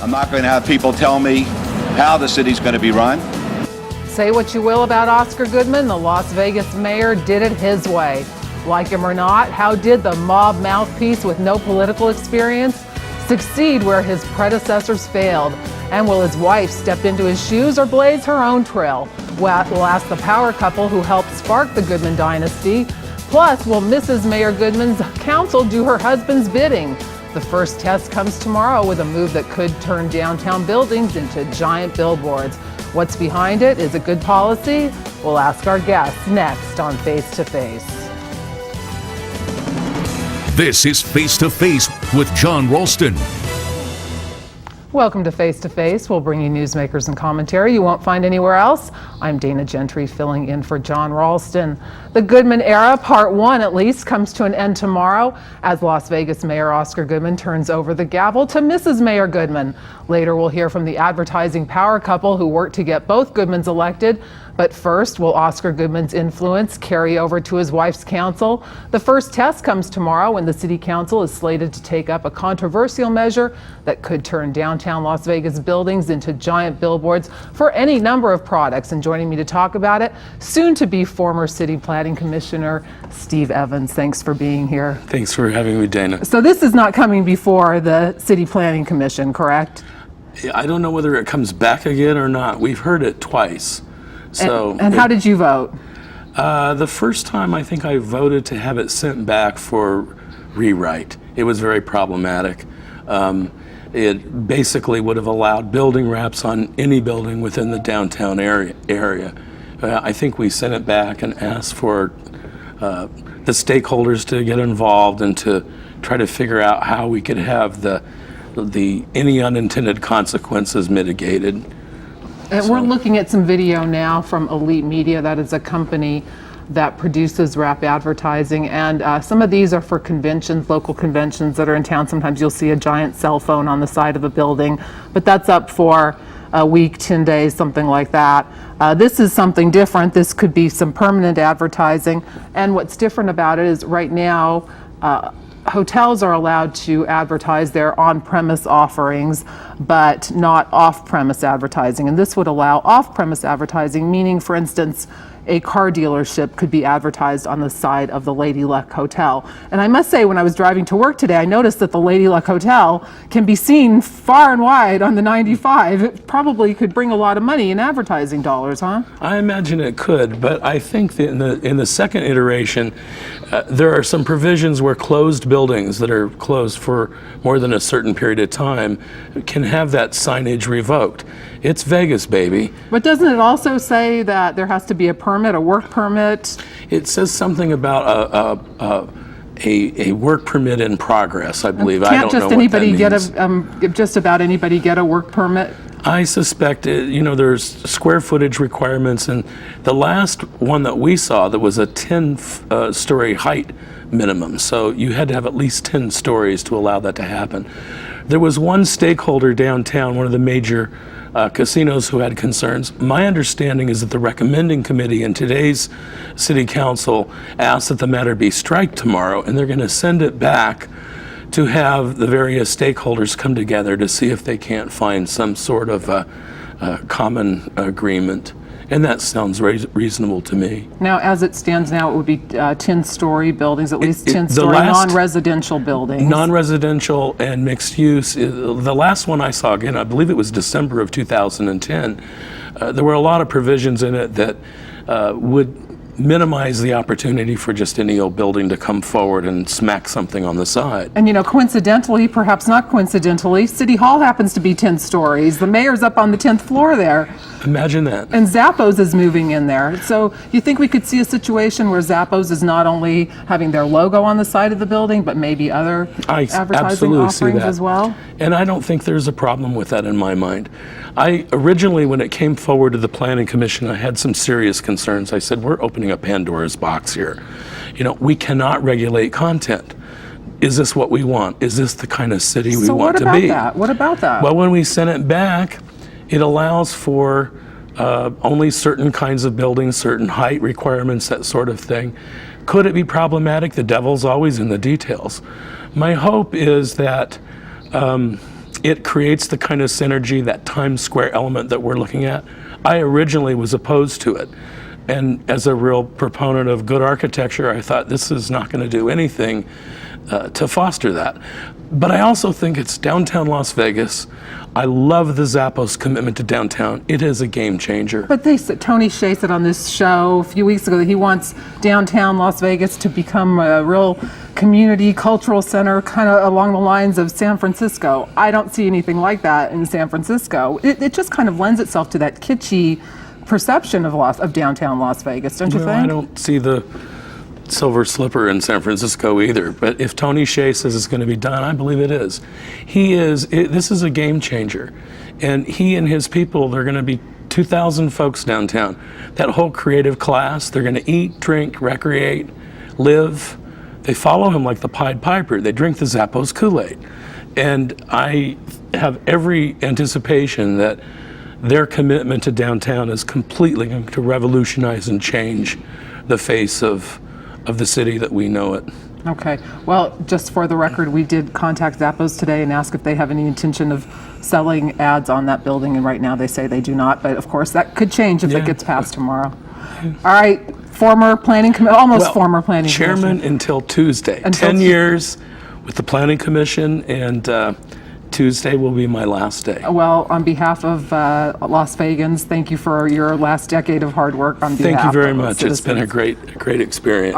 I'm not going to have people tell me how the city's going to be run. Say what you will about Oscar Goodman, the Las Vegas mayor did it his way. Like him or not, how did the mob mouthpiece with no political experience succeed where his predecessors failed? And will his wife step into his shoes or blaze her own trail? We'll ask the power couple who helped spark the Goodman dynasty. Plus, will Mrs. Mayor Goodman's council do her husband's bidding? The first test comes tomorrow with a move that could turn downtown buildings into giant billboards. What's behind it? Is it good policy? We'll ask our guests next on Face to Face. This is Face to Face with John Ralston. Welcome to Face to Face. We'll bring you newsmakers and commentary you won't find anywhere else. I'm Dana Gentry filling in for John Ralston. The Goodman era, part one at least, comes to an end tomorrow as Las Vegas Mayor Oscar Goodman turns over the gavel to Mrs. Mayor Goodman. Later we'll hear from the advertising power couple who worked to get both Goodmans elected. But first, will Oscar Goodman's influence carry over to his wife's council? The first test comes tomorrow when the city council is slated to take up a controversial measure that could turn downtown Las Vegas buildings into giant billboards for any number of products. And joining me to talk about it, soon to be former City Planning Commissioner Steve Evans. Thanks for being here. Thanks for having me, Dana. So this is not coming before the City Planning Commission, correct? I don't know whether it comes back again or not. We've heard it twice. So and how did you vote? The first time I think I voted to have it sent back for rewrite. It was very problematic. It basically would have allowed building wraps on any building within the downtown area. I think we sent it back and asked for the stakeholders to get involved and to try to figure out how we could have the any unintended consequences mitigated. And we're looking at some video now from Elite Media. That is a company that produces wrap advertising. And some of these are for conventions, local conventions that are in town. Sometimes you'll see a giant cell phone on the side of a building, but that's up for a week, 10 days, something like that. This is something different. This could be some permanent advertising. And what's different about it is right now, hotels are allowed to advertise their on-premise offerings, but not off-premise advertising. And this would allow off-premise advertising, meaning, for instance, a car dealership could be advertised on the side of the Lady Luck Hotel. And I must say, when I was driving to work today, I noticed that the Lady Luck Hotel can be seen far and wide on the 95. It probably could bring a lot of money in advertising dollars, huh? I imagine it could, but I think that in the second iteration, there are some provisions where closed buildings that are closed for more than a certain period of time can have that signage revoked. It's Vegas, baby. But doesn't it also say that there has to be a permit, a work permit? It says something about a work permit in progress, I believe. I don't know what that means. Just about anybody get a work permit? I suspect, there's square footage requirements, and the last one that we saw, there was a 10-story height minimum, so you had to have at least 10 stories to allow that to happen. There was one stakeholder downtown, one of the major casinos, who had concerns. My understanding is that the recommending committee in today's city council asked that the matter be striked tomorrow, and they're going to send it back to have the various stakeholders come together to see if they can't find some sort of a common agreement. And that sounds reasonable to me. Now, as it stands now, it would be 10-story buildings, at least 10-story non-residential buildings. Non-residential and mixed use. The last one I saw, again, I believe it was December of 2010, there were a lot of provisions in it that would minimize the opportunity for just any old building to come forward and smack something on the side. And coincidentally, perhaps not coincidentally, City Hall happens to be 10 stories. The mayor's up on the 10th floor there. Imagine that. And Zappos is moving in there. So you think we could see a situation where Zappos is not only having their logo on the side of the building, but maybe other advertising offerings as well? And I don't think there's a problem with that in my mind. I originally, when it came forward to the Planning Commission, I had some serious concerns. I said, we're opening a Pandora's box here. We cannot regulate content. Is this what we want? Is this the kind of city we want to be? What about that? Well, when we sent it back, it allows for only certain kinds of buildings, certain height requirements, that sort of thing. Could it be problematic? The devil's always in the details. My hope is that it creates the kind of synergy, that Times Square element that we're looking at. I originally was opposed to it. And as a real proponent of good architecture, I thought this is not going to do anything to foster that. But I also think it's downtown Las Vegas. I love the Zappos commitment to downtown. It is a game changer. But Tony Hsieh said on this show a few weeks ago that he wants downtown Las Vegas to become a real community cultural center, kind of along the lines of San Francisco. I don't see anything like that in San Francisco. It just kind of lends itself to that kitschy perception of downtown Las Vegas, don't you think? I don't see the silver slipper in San Francisco either, but if Tony Hsieh says it's going to be done, I believe it is. This is a game changer, and he and his people, they're going to be 2,000 folks downtown. That whole creative class, they're going to eat, drink, recreate, live. They follow him like the Pied Piper. They drink the Zappos Kool-Aid. And I have every anticipation that their commitment to downtown is completely going to revolutionize and change the face of the city that we know it. Okay. Well, just for the record, we did contact Zappos today and ask if they have any intention of selling ads on that building, and right now they say they do not. But of course, that could change if it gets passed tomorrow. All right. Former planning commission, former planning chairman commission. until Tuesday. 10 years with the planning commission, and Tuesday will be my last day. Well, on behalf of Las Vegans, thank you for your last decade of hard work on behalf of Thank you very much. citizens. It's been a great experience.